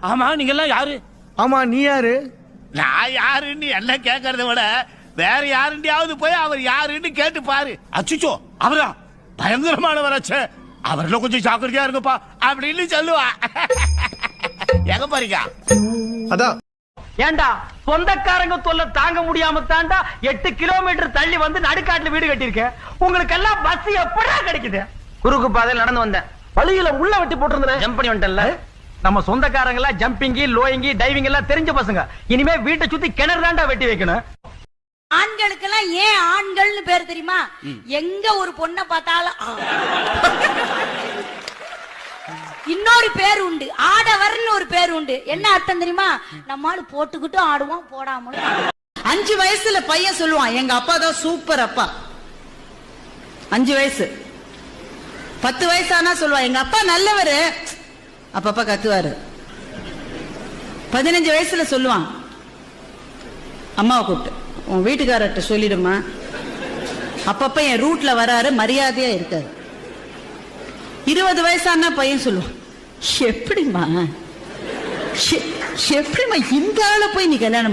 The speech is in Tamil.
ஆமா நீங்க எல்லாம் யாரு? ஆமா நீ யாரு? நான் யாருன்னு என்ன கேட்கறத விட வேற யாருண்டியாவது போய் அவர் யாருன்னு கேட்டு பாரு. அச்சுச்சோ அவரா பயங்கரமானவராச்சே, அவர்ல கொஞ்சம் ஜாக்கிரதையா இருங்கப்பா அப்படின்னு சொல்லுவா. எங்க பாருங்க அதான். ஏண்டா சொந்தக்காரங்க தொல்லை தாங்க முடியாம தாண்டா 8 கிலோமீட்டர் தள்ளி வந்து நடுக்காட்டுல வீடு கட்டியிருக்கேன். உங்களுக்கு எல்லாம் பஸ் எப்படா கிடைக்குது? குறுக்கு பாதையில் நடந்து வந்தேன், வழியில உள்ள வெட்டி போட்டிருந்தேன், ஜம்ப் பண்ணி வந்துட்டேன்ல. நம்ம சொந்தக்காரங்க எல்லாம் ஜம்பிங்கி லோயிங்கி டைவிங் எல்லாம் தெரிஞ்ச பசங்க. இனிமே வீட்டை சுத்தி கிணறு தாண்டா வெட்டி வைக்கணும். ஆண்களுக்கெல்லாம் ஏன் ஆண்கள்னு பேர் தெரியுமா? எங்க ஒரு பொண்ணை பார்த்தாலும் இன்னொரு பேர் உண்டு, ஆடவர்னு ஒரு பேர் உண்டு. என்ன அர்த்தம் தெரியுமா? நம்மால போட்டுக்கிட்டு ஆடுவான், போடாமலும். 5 வயசுல பையன் சொல்லுவான், எங்க அப்பா தான் சூப்பர் அப்பா. 5 வயசு. 10 வயசானா சொல்லுவான், எங்க அப்பா நல்லவரு, அப்பப்பா கத்துவாரு. 15 வயசுல சொல்லுவான், அம்மாவை கூப்பிட்டு, உன் வீட்டுக்காரர்கிட்ட சொல்லிடுமா, அப்பப்ப என் ரூட்ல வராரு, மரியாதையா இருக்காரு. 20 வயசானா பையன் சொல்லுவான், எப்படிமா இந்த ஆளை போய் நீ கல்யாணம்